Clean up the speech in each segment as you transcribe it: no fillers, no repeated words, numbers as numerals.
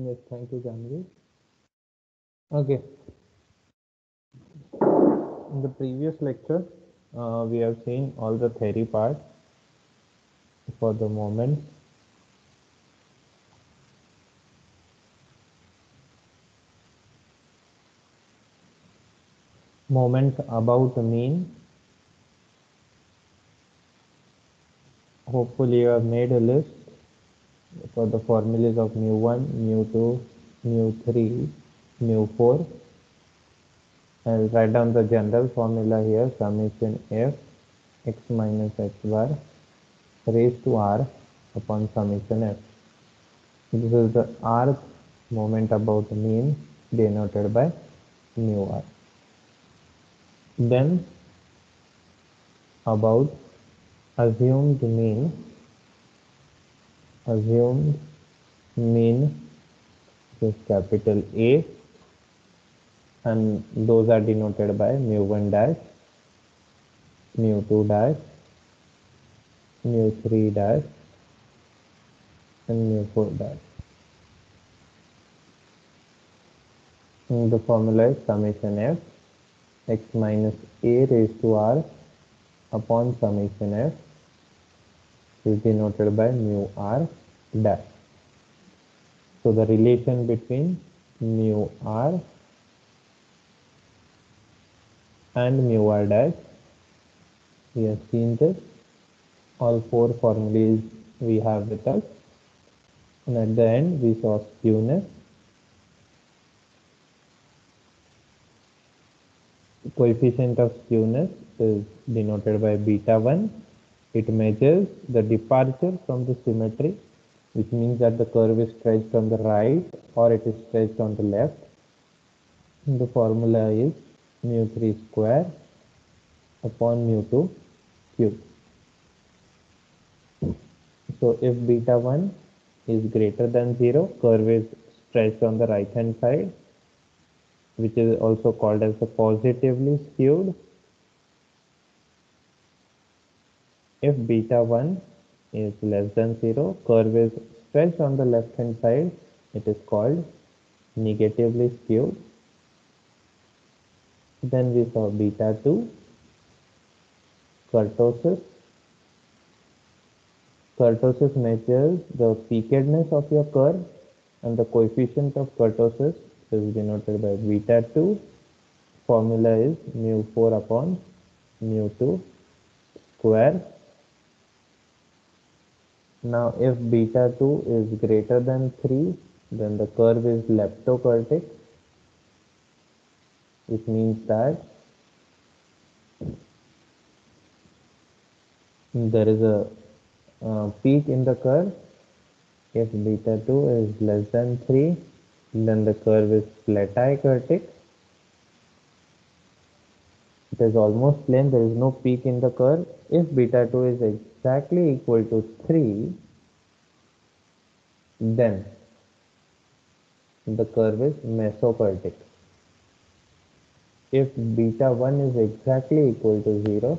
Yes, thank you, Janvi. Okay, in the previous lecture, we have seen all the theory part for the moments. Moment about mean. Hopefully, you have made a list for the formulas of mu1, mu2, mu3, mu4. I'll write down the general formula here, summation f x minus x bar raised to r upon summation f. This is the rth moment about mean denoted by mu r. Then about assumed mean is capital A, and those are denoted by mu1 dash, mu2 dash, mu3 dash, and mu4 dash. And the formula is summation f x minus a raised to r upon summation f is denoted by mu r dash. So the relation between mu r and mu r dash, we have seen this. All four formulas we have with us. And at the end, we saw skewness. The coefficient of skewness is denoted by beta 1. It measures the departure from the symmetry, which means that the curve is stretched on the right or it is stretched on the left. And the formula is mu3 square upon mu2 cube. So if beta 1 is greater than 0, curve is stretched on the right hand side, which is also called as the positively skewed. If beta 1 is less than 0, curve is stretched on the left hand side, it is called negatively skewed. Then we saw beta 2, kurtosis. Kurtosis measures the peakedness of your curve, and the coefficient of kurtosis is denoted by beta 2. Formula is mu 4 upon mu 2 square. Now if beta 2 is greater than 3, then the curve is leptokurtic, which means that there is a peak in the curve. If beta 2 is less than 3, then the curve is plateaukurtic. It is almost plane, there is no peak in the curve. If beta 2 is exactly equal to 3, then the curve is mesokurtic. If beta 1 is exactly equal to 0,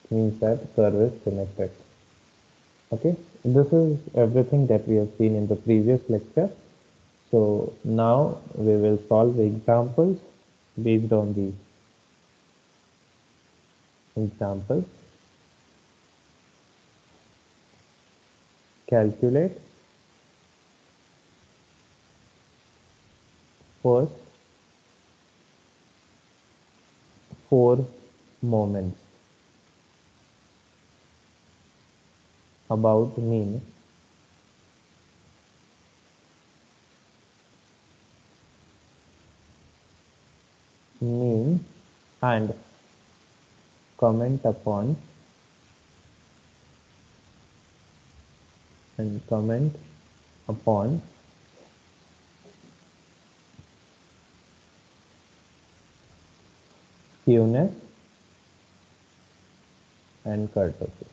it means that curve is symmetric. Okay, this is everything that we have seen in the previous lecture. So now we will solve examples based on these examples. Calculate first 4 moments about mean and comment upon skewness and kurtosis.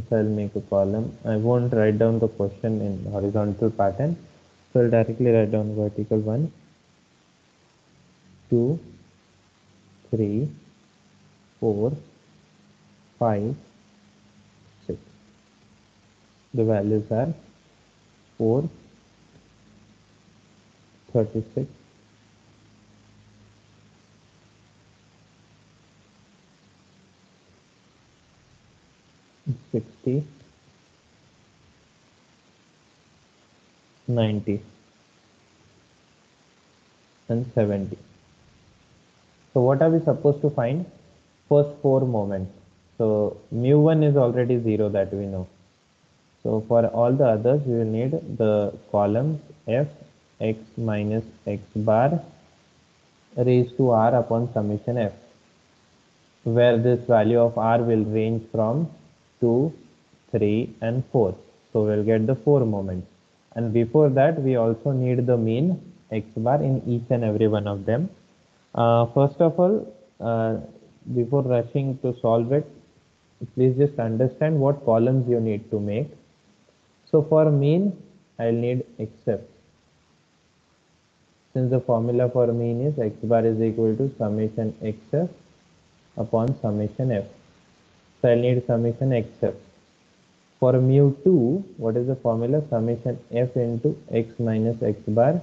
So I'll make a column. I won't write down the question in horizontal pattern. So I'll directly write down vertical 1, 2, 3, 4, 5, The values are 4, 36, 60, 90, and 70. So what are we supposed to find? First four moments. So mu1 is already 0, that we know. So for all the others, we will need the columns f x minus x bar raised to r upon summation f, where this value of r will range from 2, 3, and 4. So we'll get the 4 moments. And before that, we also need the mean x bar in each and every one of them. First of all, before rushing to solve it, please just understand what columns you need to make. So for mean, I'll need except. Since the formula for mean is x bar is equal to summation xf upon summation f. So I'll need summation xf. For mu2, what is the formula? Summation f into x minus x bar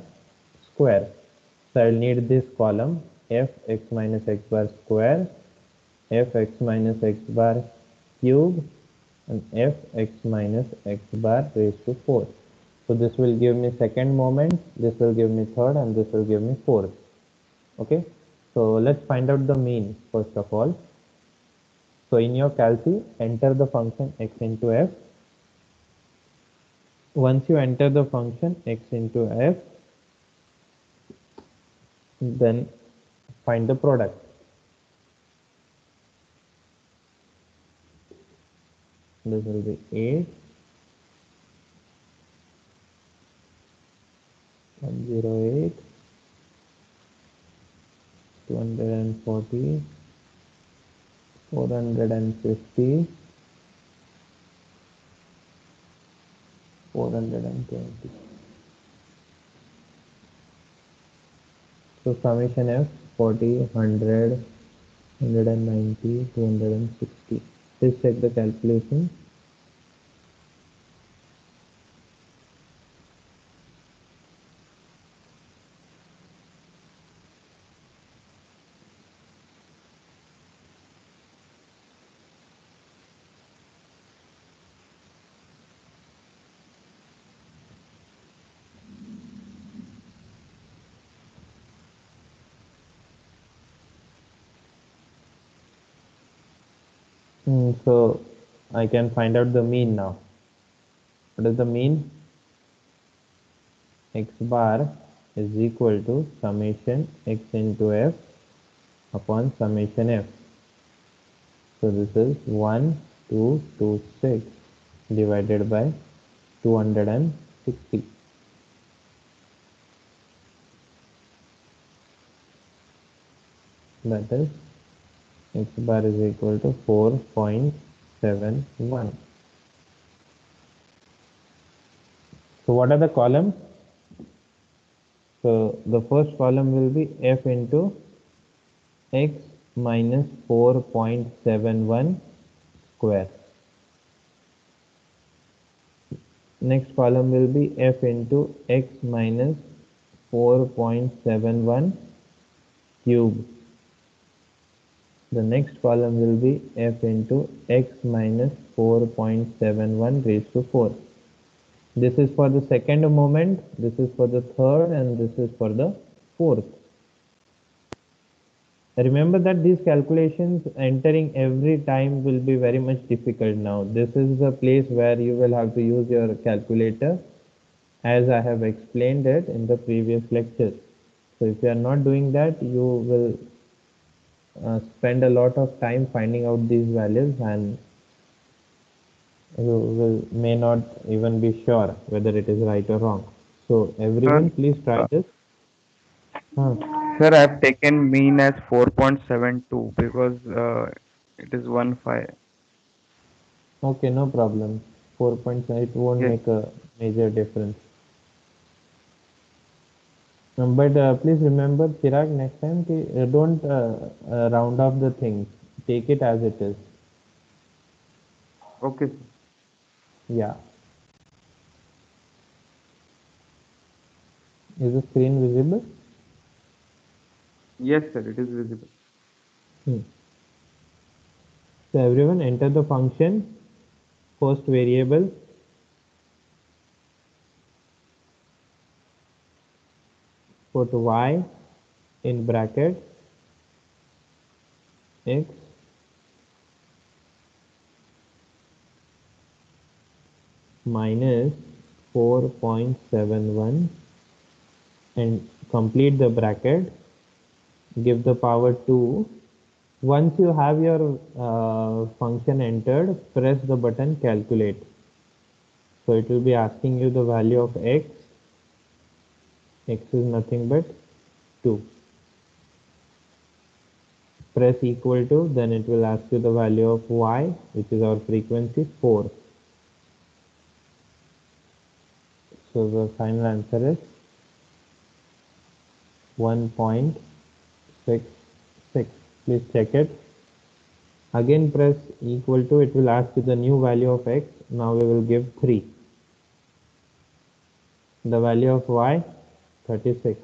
square. So I'll need this column f x minus x bar square, f x minus x bar cube, and f x minus x bar raised to 4. So this will give me second moment, this will give me third, and this will give me fourth. Okay, so let's find out the mean first of all. So in your calci, enter the function x into f. Once you enter the function x into f, then find the product. This will be 8, 108, 240, 450, 420. So summation f 40, 100, 190, 260. Please check the calculation. So I can find out the mean now. What is the mean? X bar is equal to summation x into f upon summation f. So this is 1226 divided by 260. That is x bar is equal to 4.71. So what are the columns? So the first column will be f into x minus 4.71 square. Next column will be f into x minus 4.71 cube. The next column will be f into x minus 4.71 raised to 4. This is for the second moment, this is for the third, and this is for the fourth. Remember that these calculations entering every time will be very much difficult now. This is the place where you will have to use your calculator, as I have explained it in the previous lectures. So if you are not doing that, you will spend a lot of time finding out these values, and you may not even be sure whether it is right or wrong. So Sir, everyone, please try this. Huh. sir, I've taken mean as 4.72 because it is 1.5. Okay, no problem. 4.7, it won't Yes. make a major difference. But please remember, Chirag, next time, don't round off the things. Take it as it is. Okay, sir. Yeah. Is the screen visible? Yes, sir, it is visible. So everyone enter the function, first variable, put y in bracket x minus 4.71 and complete the bracket, give the power 2. Once you have your function entered, press the button calculate. So it will be asking you the value of x. X is nothing but 2. Press equal to, then it will ask you the value of y, which is our frequency 4. So the final answer is 1.66. Please check it. Again press equal to, it will ask you the new value of x. Now we will give 3. The value of y, 36.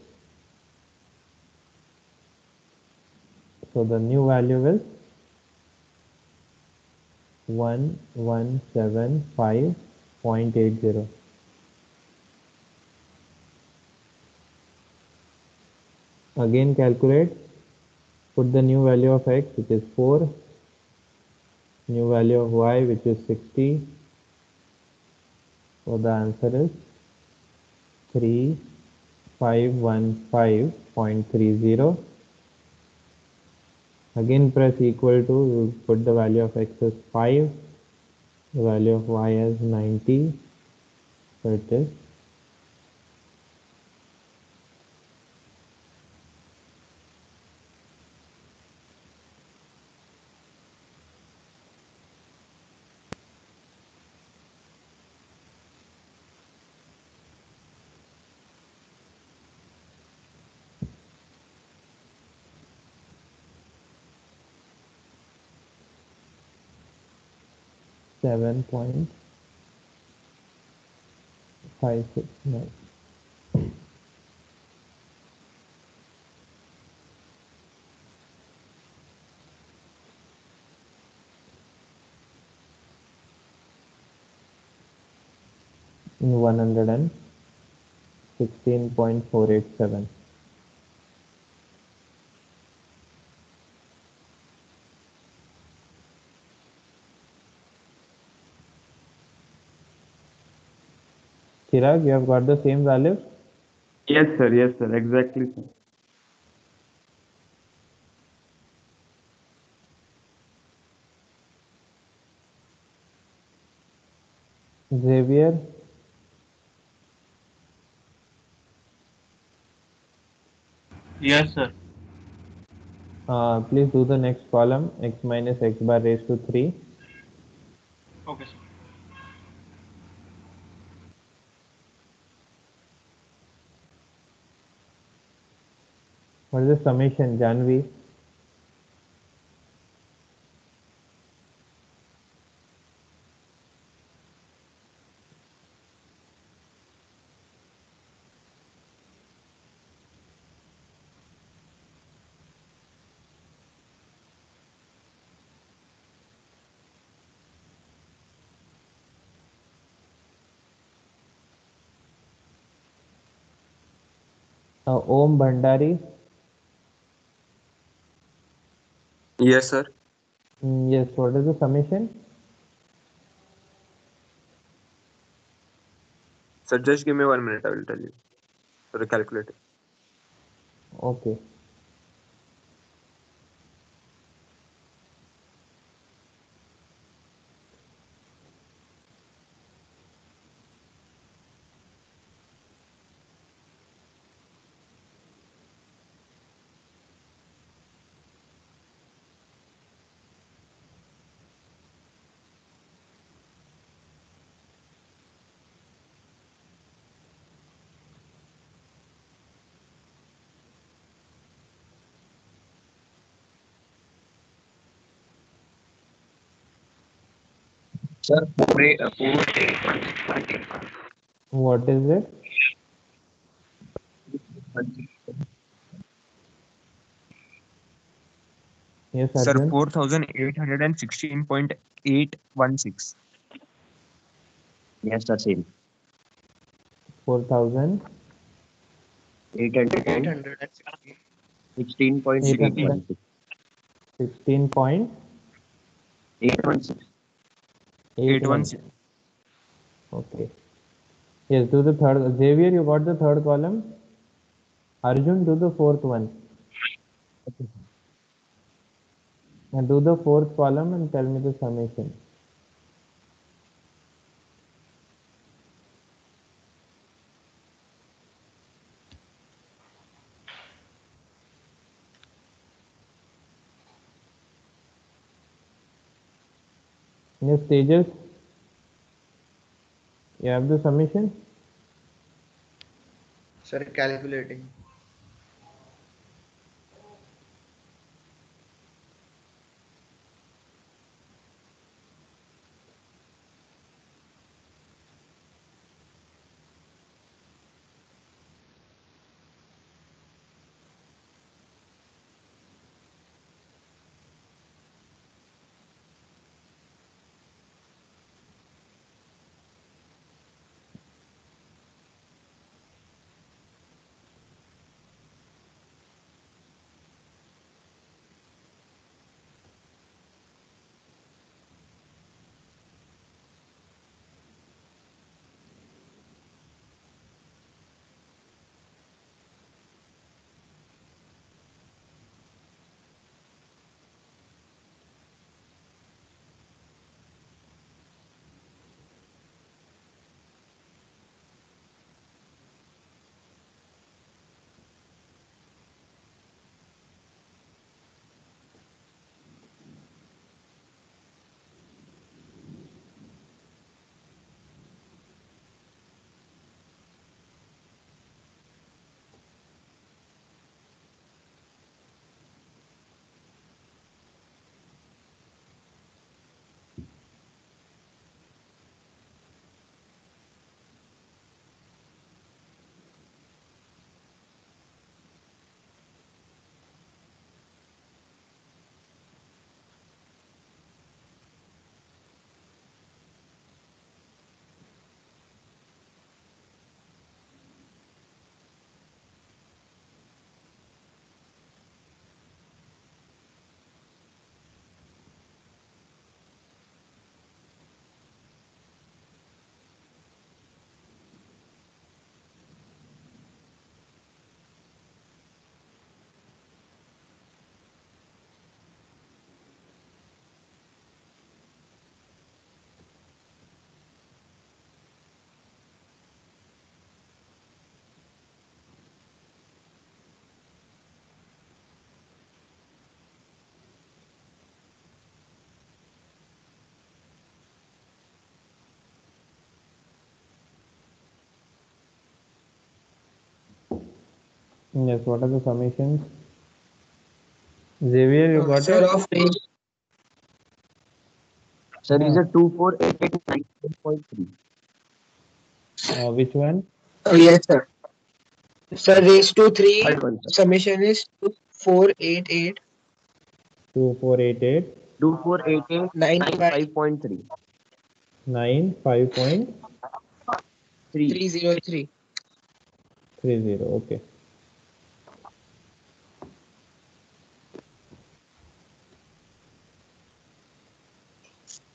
So the new value is 1175.80. Again calculate, put the new value of x, which is 4, new value of y, which is 60. So the answer is 3515.30. Again press equal to, you put the value of x as 5, the value of y as 90. So it is 7.569. In 116.487. Chirag, you have got the same value? Yes, sir, exactly, sir. Xavier, Yes, sir. please do the next column, x minus x bar raised to 3. Okay, sir. What is the summation, Janvi? Om Bhandari. Yes, sir. Yes, what is the summation? So just give me 1 minute, I will tell you. For the calculator. Okay. Sir, What is it? Yes, Sir, Arjun. 4816.816. Yes, the same. 4,000. 816.816. 816.816. 816. Okay. Yes, do the third. Xavier, you got the third column. Arjun, do the fourth one. And do the fourth column and tell me the summation. Yes, Tejas, you have the summation? Sir, calculating. Yes, what are the summations? Xavier, you got Sir, it? of range. Sir, is a 2488.3. Which one? Yes, sir. Sir, raised to 3. Third one, sir. Summation is 488. 2488. 2488.95.3. 95.30. 303. Okay.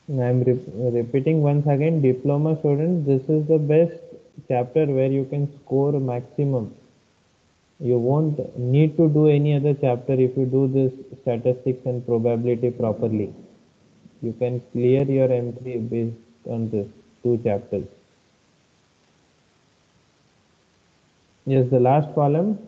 I'm repeating once again, diploma students, this is the best chapter where you can score maximum. You won't need to do any other chapter if you do this statistics and probability properly. You can clear your M3 based on this two chapters. Yes, the last column.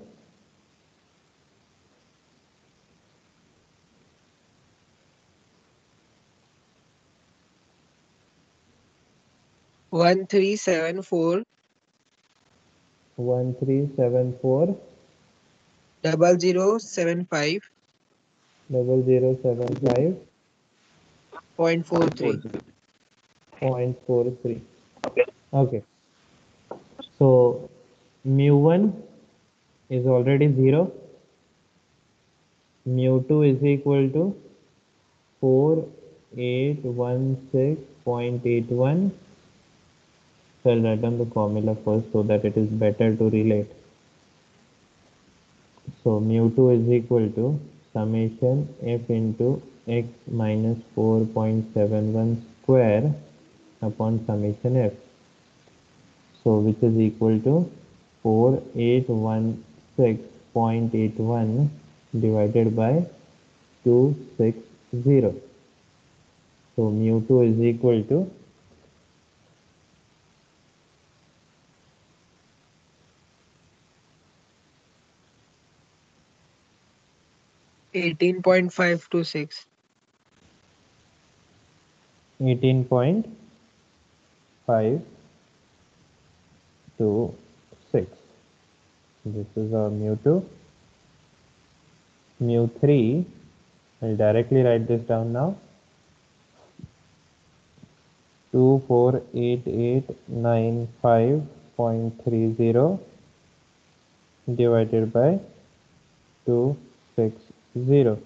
One three seven four 1374 double 075 0075 .43. 0.43. Okay. So mu1 is already 0. Mu2 is equal to 4816.81. So I'll write down the formula first so that it is better to relate. So mu2 is equal to summation f into x minus 4.71 square upon summation f. So which is equal to 4816.81 divided by 260. So mu2 is equal to 18.526. 18.526. This is our mu2. Mu3, I'll directly write this down now. 248,895.30 divided by 260.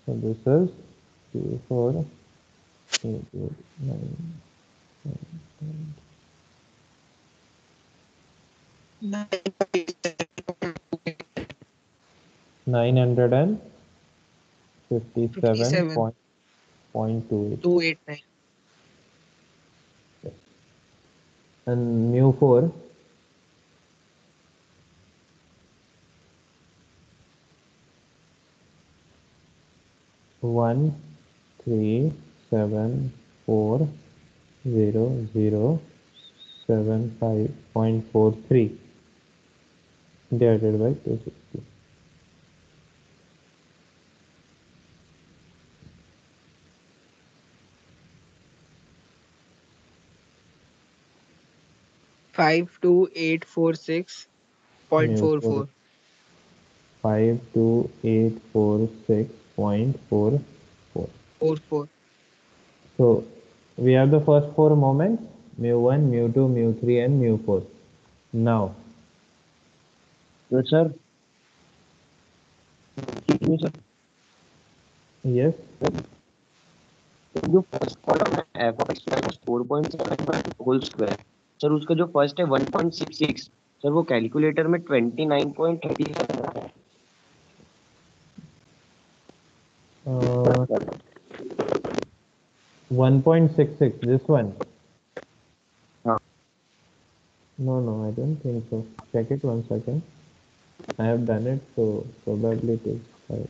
So this is 957.28. 289. And mu4, one 3740075.43 divided by 260. 52846.44. 52846.44. 44. So we have the first four moments, mu1, mu2, mu3 and mu4. Now, Yes, sir. Excuse me, sir. yes, जो first column है f of x minus 4.7 whole square sir उसका जो first है 1.66 sir वो calculator में 29.30 1.66, this one. हाँ. No, I don't think so. Check it 1 second. I have done it, so probably it is right.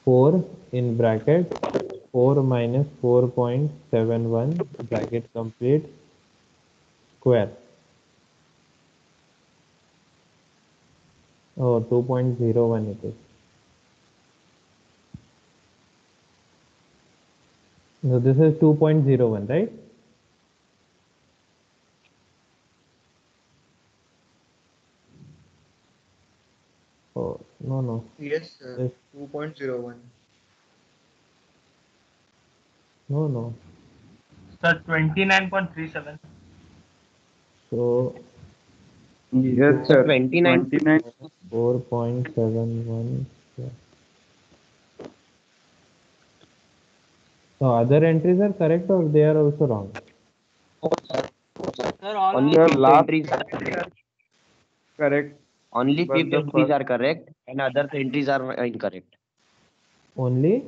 4 in bracket, 4 minus 4.71 bracket complete square. Oh, 2.01 it is. So this is 2.01, right? Oh, no. Yes, sir. Yes. 2.01. No. Sir, 29.37. So Yes, sir. 29. 29. 4.71. Yeah. So other entries are correct or they are also wrong? Only Sir, fifth last entries are correct. only But fifth the entries first- are correct and other entries are incorrect. Only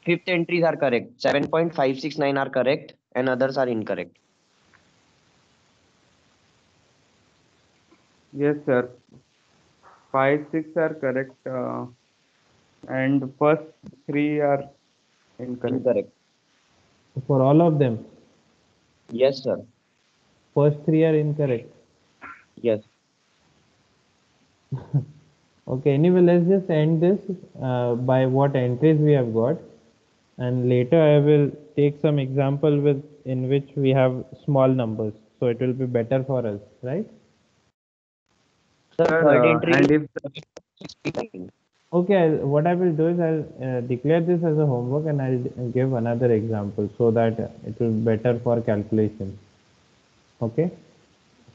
Fifth entries are correct. 7.569 are correct and others are incorrect. Yes, sir. 5, 6 are correct. And first 3 are incorrect. Incorrect. for all of them. Yes, sir. First three are incorrect. Yes. Okay, anyway, let's just end this by what entries we have got, and later I will take some example in which we have small numbers, so it will be better for us, right? Sir, Sir, third entry and is if 69. Okay, what I will do is I'll declare this as a homework and I'll give another example so that it will be better for calculation. Okay,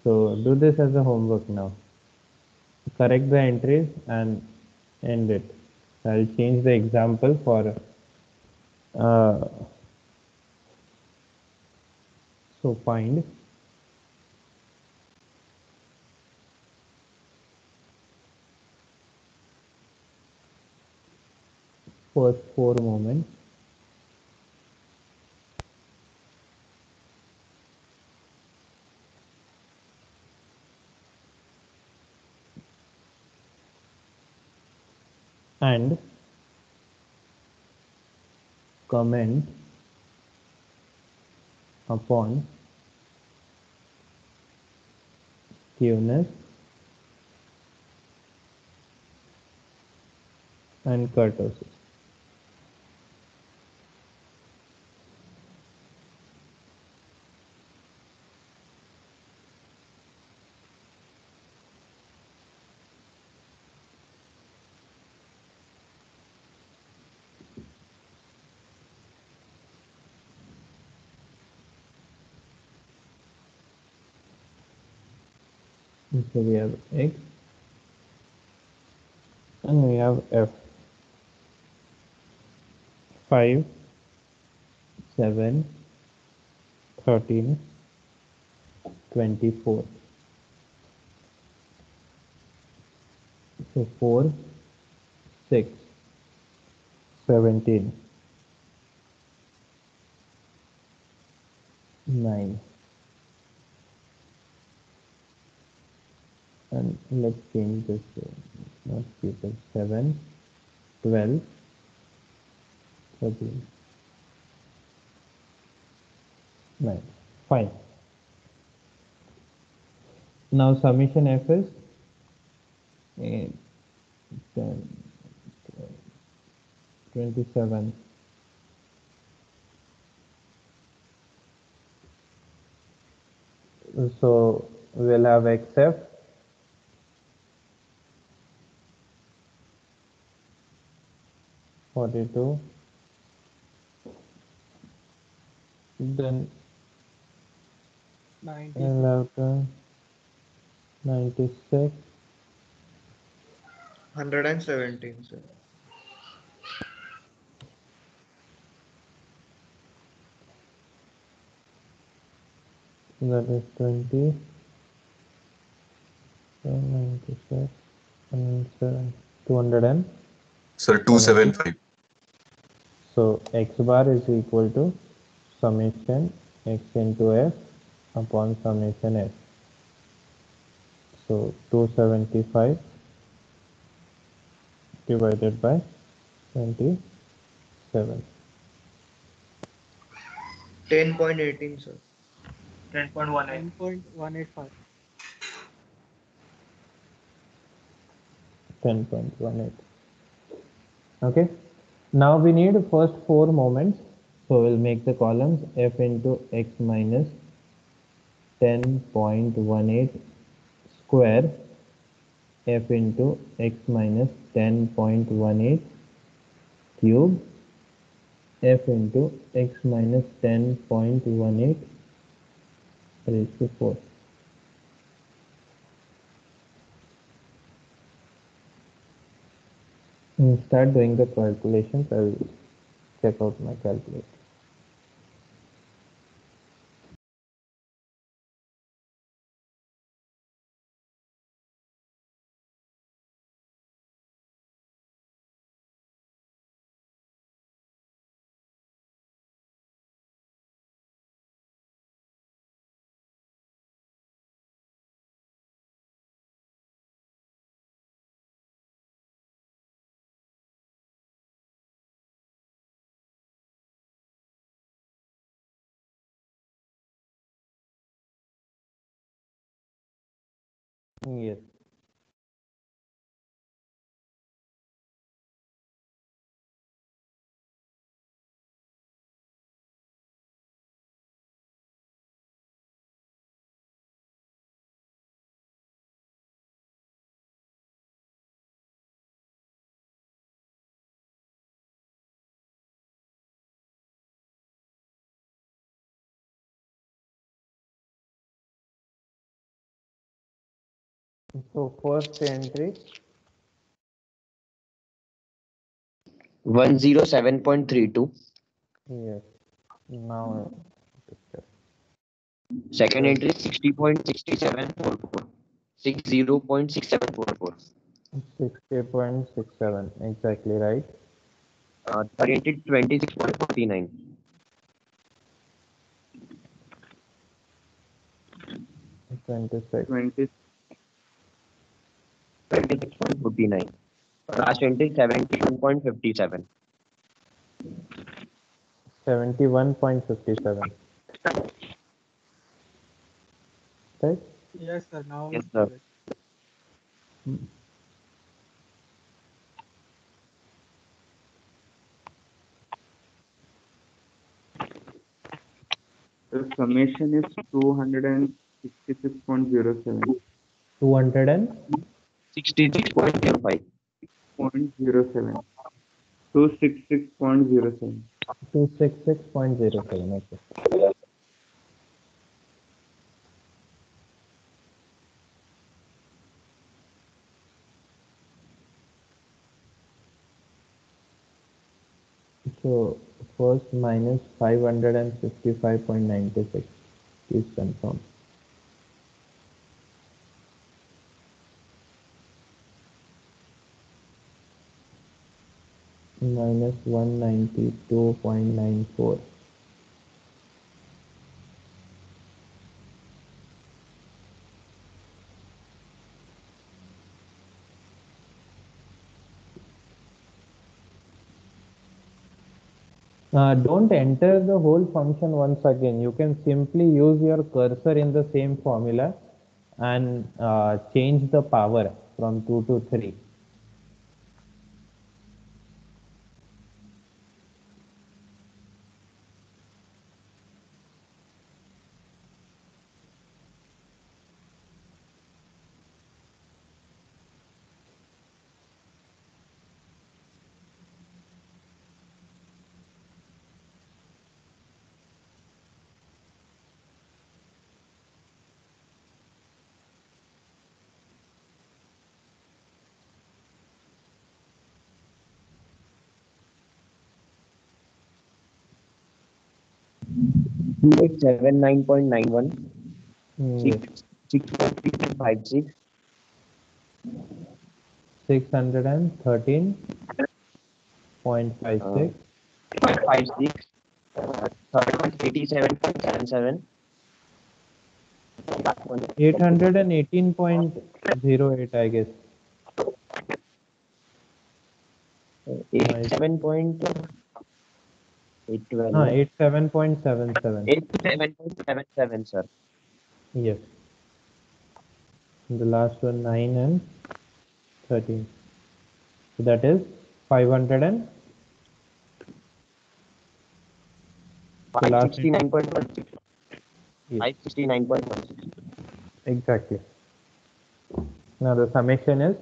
So do this as a homework now. Correct the entries and end it. I'll change the example for so find first 4 moments and comment upon skewness and kurtosis. So we have x and we have f. 5, 7, 13, 24. So 4, 6, 17, 9. And let's change this to not people 7, 12, 13, 9. Fine. Now summation f is 8, 10, 12, 27. So we'll have xf 42, then 11, 96, 117, sir. that is 20, 96, and 7, 200 and Sir, 275. so x bar is equal to summation x into f upon summation f. So 275 divided by 27. 10.18, sir. 10.18. 10.185. 10.18. Okay. Now we need first 4 moments. So we'll make the columns f into x minus 10.18 square f into x minus 10.18 cube f into x minus 10.18 raised to 4. Start doing the calculations. I'll check out my calculator. Yes. So first entry 107.32. yes. Now Second entry 60.6744. 60.6744. 60.67 exactly right. Third entry 26.49. 26 20. 26.49. Last entry 71.57. 71.57 right. Yes, sir. Now Yes, it's sir. correct. The summation is 266.07. 200 and 66.05. 0.07. 266.07. 266.07 okay. So first minus 555.96 is confirmed. Minus 192.94. Don't enter the whole function once again. You can simply use your cursor in the same formula and change the power from 2 to 3. Two eight seven 9.91. Yes. 6.56. 613.56. 56. Third one 87.77. Last one 818.08 I guess. 87.812. 87.77. 87.77, sir. Yes. The last one 9 and 13. So that is 500 and the last 569.16. yes, 569.16. exactly. Now the summation is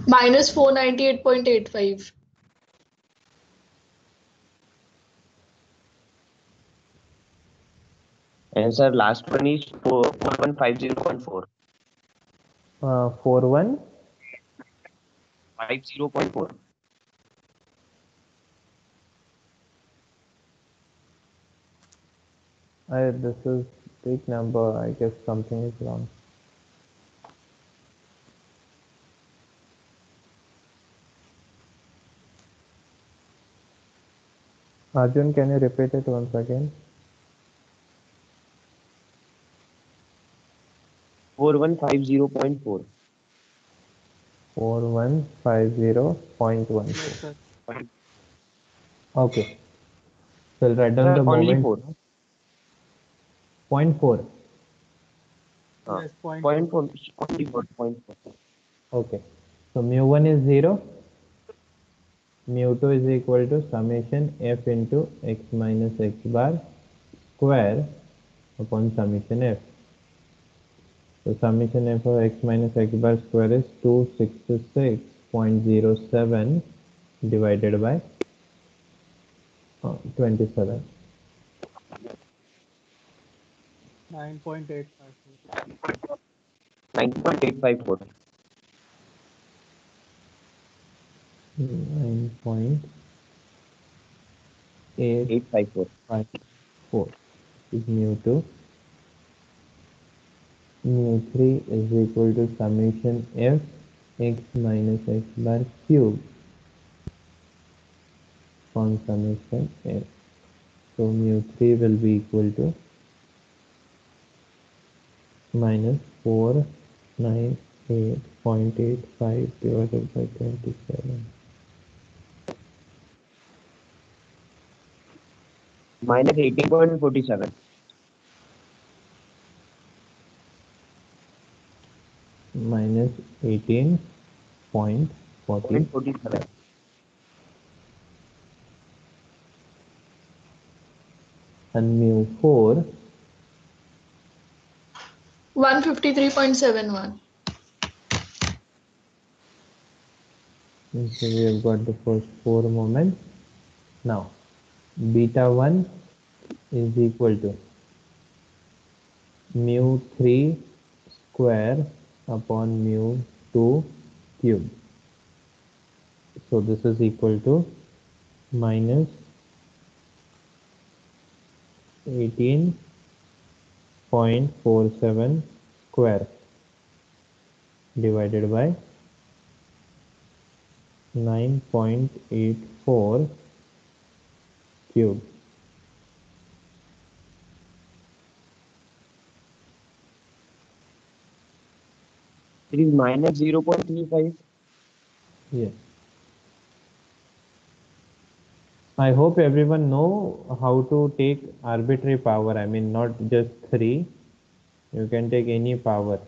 minus 498.85. And sir, last one is 4150.4. 41. 50.4. This is big number. I guess something is wrong. Arjun, can you repeat it once again? 4150.4. 4150.14. Yes, sir. Okay. So I'll write down Sir, the only moment. 4. 0.4. Yes, point Point four. 4. Only 4. Point 4. Okay. So mu1 is 0. mu2 is equal to summation f into x minus x bar square upon summation f. So summation f of x minus x bar square is 266.07 divided by 27. 9.854. 9.854. 9.854 854. is mu2. mu3 is equal to summation f x minus x bar cube upon summation f. So mu3 will be equal to minus 498.85 divided by 27. Minus 18.47. Minus 18.40 47. and mu4 153.71. so we have got the first 4 moments. Now beta 1 is equal to mu3 square upon mu2 cube. So this is equal to minus 18.47 square divided by 9.84 cube. It is minus 0.35. Yes. I hope everyone know how to take arbitrary power. I mean, not just 3. You can take any power.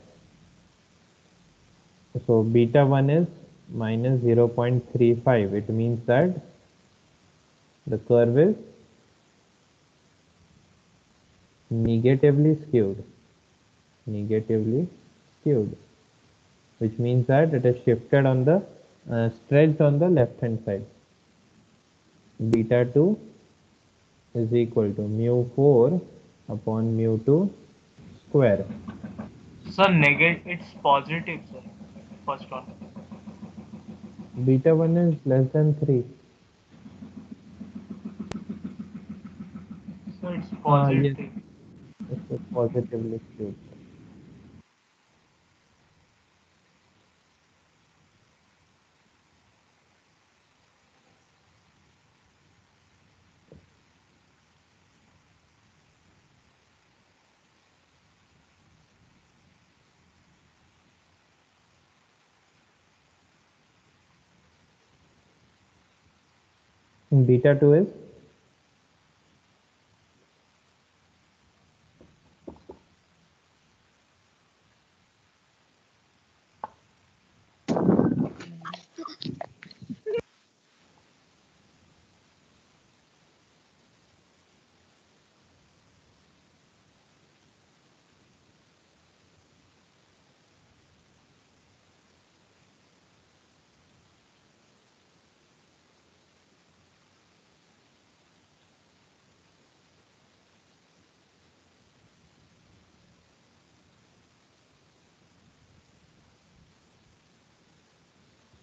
So beta 1 is minus 0.35. It means that the curve is negatively skewed. Negatively skewed. Which means that it is shifted on the stretched on the left hand side. Beta 2 is equal to mu4 upon mu2 square. Sir, negative, it's positive, sir. First one. Beta 1 is less than 3. So it's positive. Yes, it's positively skewed. Beta 2 is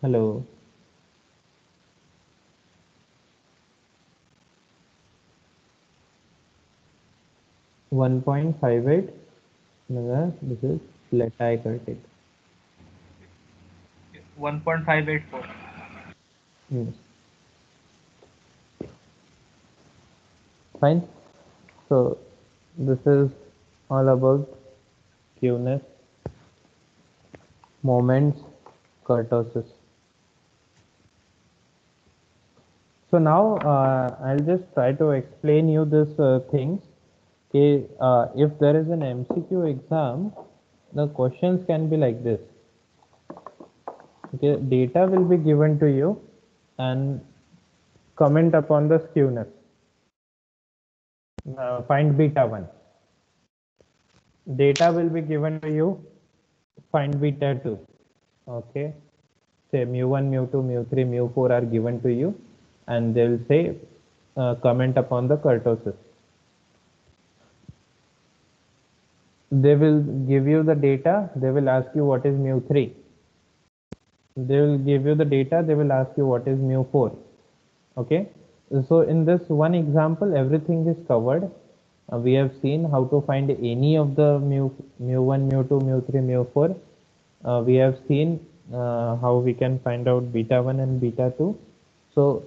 hello. 1.58. This is Latai-Kurtic. 1.584. Yes. Fine. So this is all about skewness, moments, kurtosis. So now I'll just try to explain you this things. Okay, if there is an MCQ exam, the questions can be like this. Okay, data will be given to you, and comment upon the skewness. Find beta 1. Data will be given to you. Find beta 2. Okay. Say mu1, mu2, mu3, mu4 are given to you, and they will say comment upon the kurtosis. They will give you the data. They will ask you what is mu3. They will give you the data. They will ask you what is mu4. Okay. So in this one example, everything is covered. We have seen how to find any of the mu1, mu2, mu3, mu4. We have seen how we can find out beta 1 and beta 2. So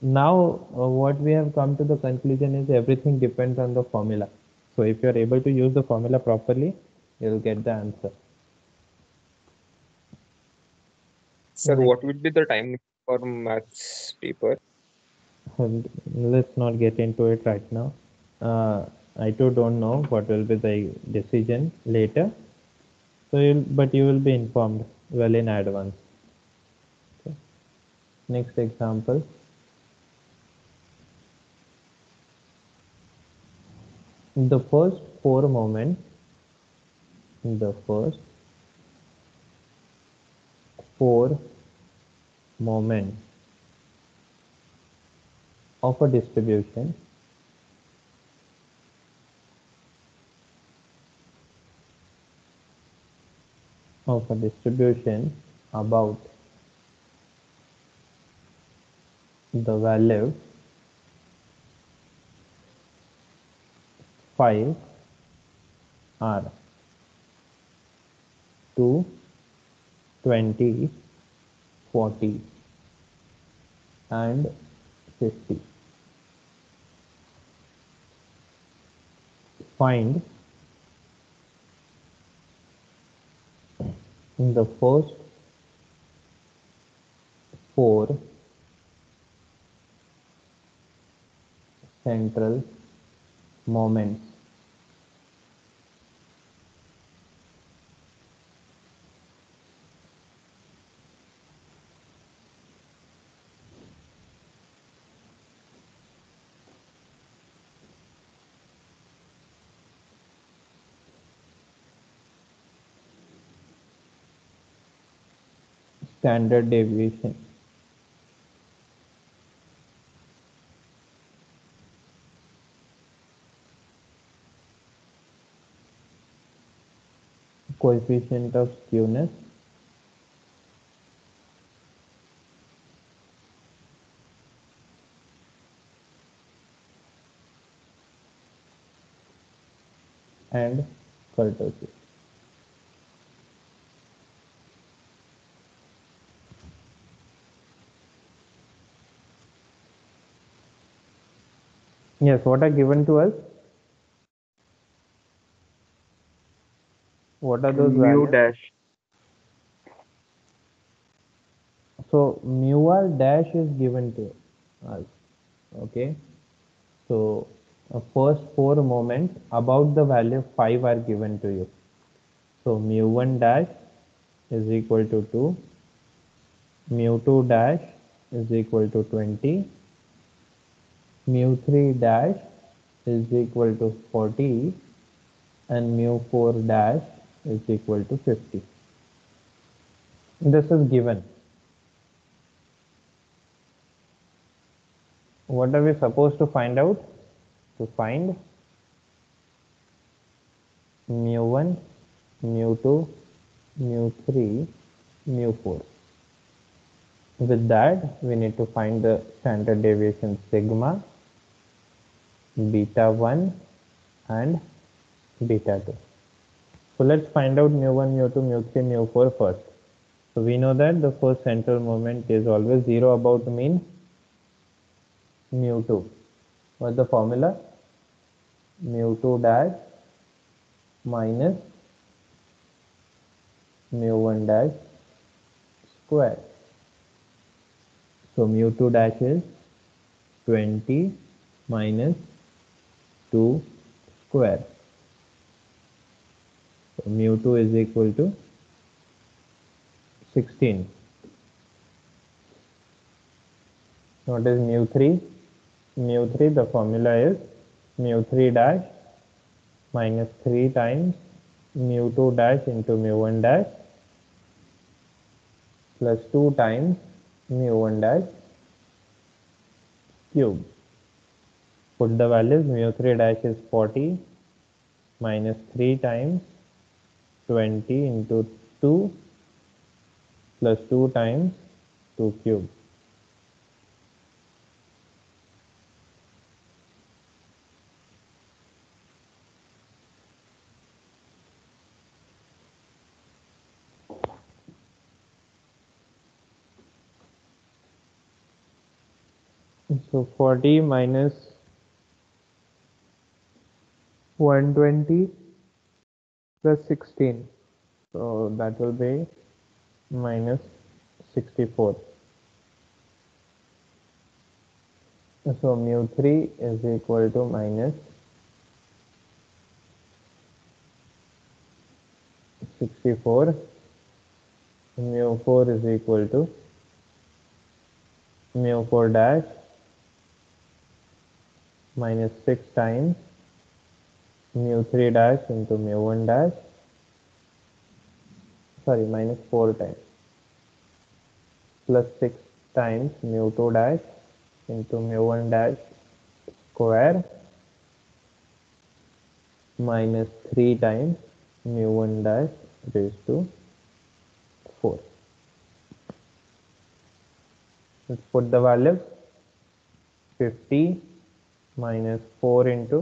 now what we have come to the conclusion is everything depends on the formula. So if you are able to use the formula properly, you will get the answer. Sir, what would be the time for maths paper? Let's not get into it right now. I too don't know what will be the decision later. So, but you will be informed well in advance. Okay. Next example. The first four moments of a distribution about the value 5 are 2, 20, 40 and 50. Find the first four central moments. Standard deviation. Coefficient of skewness. And kurtosis. Yes, what are given to us? What are those Mu values? dash. So mu r dash is given to us. Okay. So first four moments about the value 5 are given to you. So mu1 dash is equal to 2, mu2 dash is equal to 20, mu3 dash is equal to 40 and mu4 dash is equal to 50. This is given. What are we supposed to find out? To find mu1, mu2, mu3, mu4. With that, we need to find the standard deviation sigma, beta 1 and beta 2. So let's find out mu1, mu2, mu3, mu4 first. So we know that the first central moment is always 0 about mean mu2. What's the formula? Mu2 dash minus mu1 dash square. So mu2 dash is 20 minus 2 square. So mu2 is equal to 16. What is mu 3? Mu 3, the formula is mu 3 dash minus 3 times mu 2 dash into mu 1 dash plus 2 times mu 1 dash cube. Put the values. Mu 3 dash is 40 minus 3 times 20 into 2 plus 2 times 2 cube. So 40 minus 120 plus 16. So that will be minus 64. So mu 3 is equal to minus 64. Mu 4 is equal to mu 4 dash minus 6 times mu 3 dash into mu 1 dash, sorry, minus 4 times plus 6 times mu 2 dash into mu 1 dash square minus 3 times mu 1 dash raised to 4. Let's put the values. 50 minus 4 into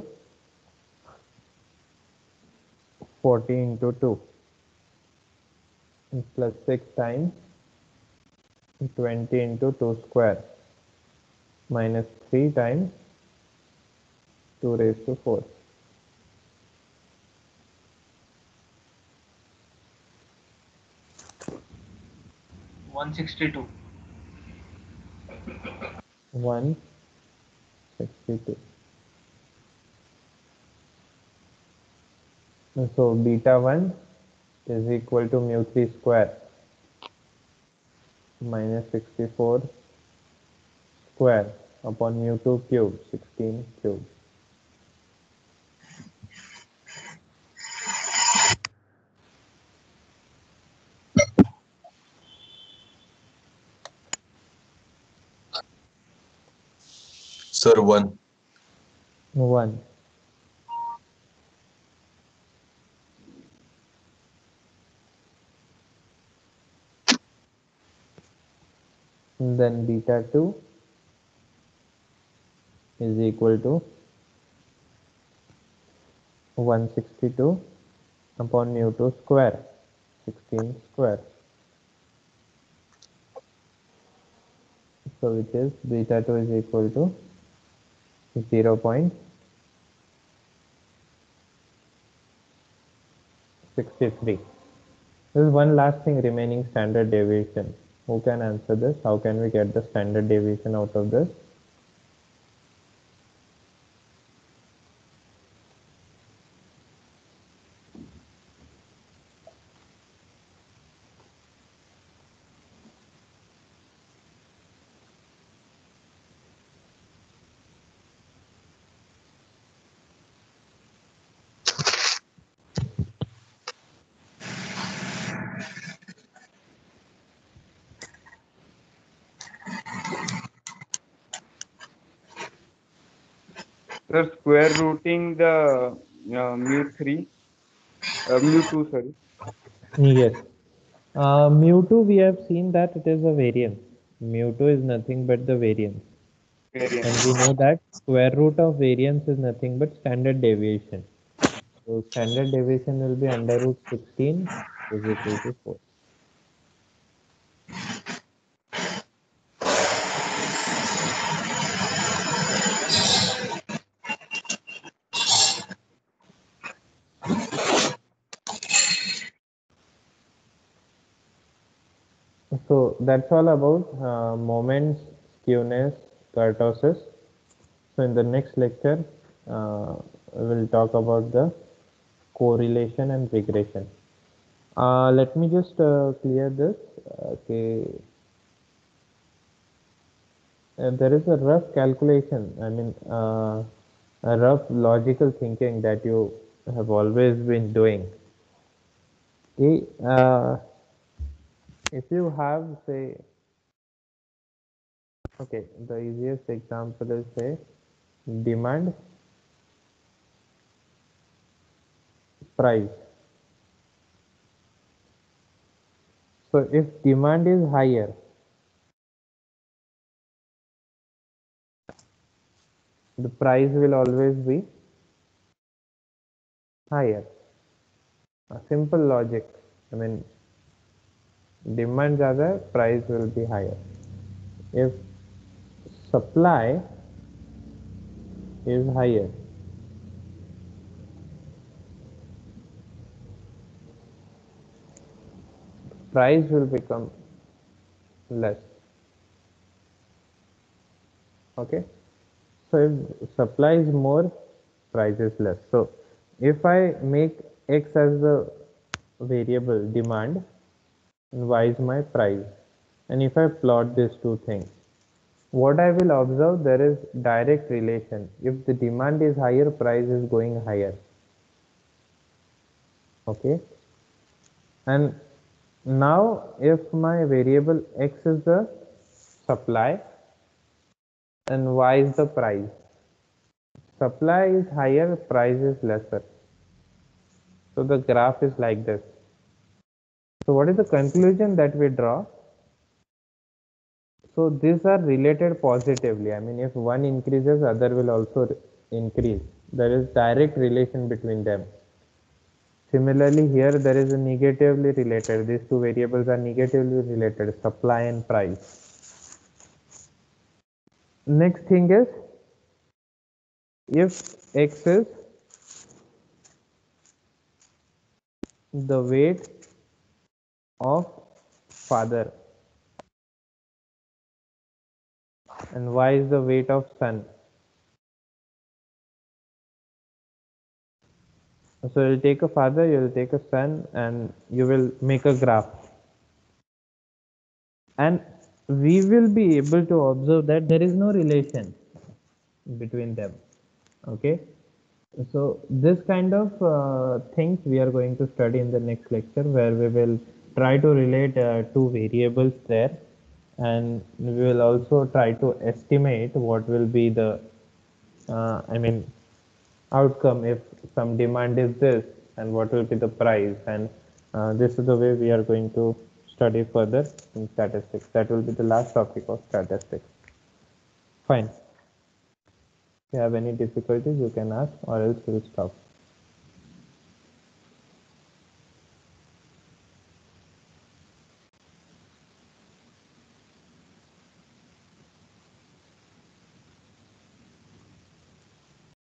40 into 2 plus 6 times 20 into 2 square minus 3 times 2 raised to 4. 162. 162. So beta 1 is equal to mu 3 square minus 64 square upon mu 2 cube, 16 cube. Sir, 1. 1. Then beta 2 is equal to 162 upon mu 2 square, 16 square. So which is beta 2 is equal to 0.63. There is one last thing remaining, standard deviation. Who can answer this? How can we get the standard deviation out of this? Sir, square rooting the mu 2, sorry. Yes. Mu 2, we have seen that it is a variance. Mu 2 is nothing but the variance. Variance. And we know that square root of variance is nothing but standard deviation. So standard deviation will be under root 16 is equal to 4. So that's all about moments, skewness, kurtosis. So in the next lecture, we'll talk about the correlation and regression. Let me just clear this. Okay. there is a rough calculation, I mean, a rough logical thinking that you have always been doing. Okay, if you have, say, okay, the easiest example is, say, demand, price. So if demand is higher, the price will always be higher. A simple logic. I mean, demand ज़्यादा, price will be higher. If supply is higher, price will become less. Okay, so if supply is more, price is less. So if I make x as the variable demand and y is my price, and if I plot these two things, what I will observe, there is direct relation. If the demand is higher, price is going higher. Okay, and now if my variable x is the supply and y is the price, supply is higher, price is lesser. So the graph is like this. So what is the conclusion that we draw? So these are related positively. I mean, if one increases, other will also increase. There is direct relation between them. Similarly, here there is a negatively related. These two variables are negatively related, supply and price. Next thing is, if x is the weight of father and y is the weight of son. So you'll take a father, you'll take a son, and you will make a graph. And we will be able to observe that there is no relation between them. Okay. So this kind of things we are going to study in the next lecture, where we will try to relate two variables there, and we will also try to estimate what will be the I mean, outcome if some demand is this, and what will be the price. And this is the way we are going to study further in statistics. That will be the last topic of statistics. Fine. If you have any difficulties, you can ask, or else we'll stop.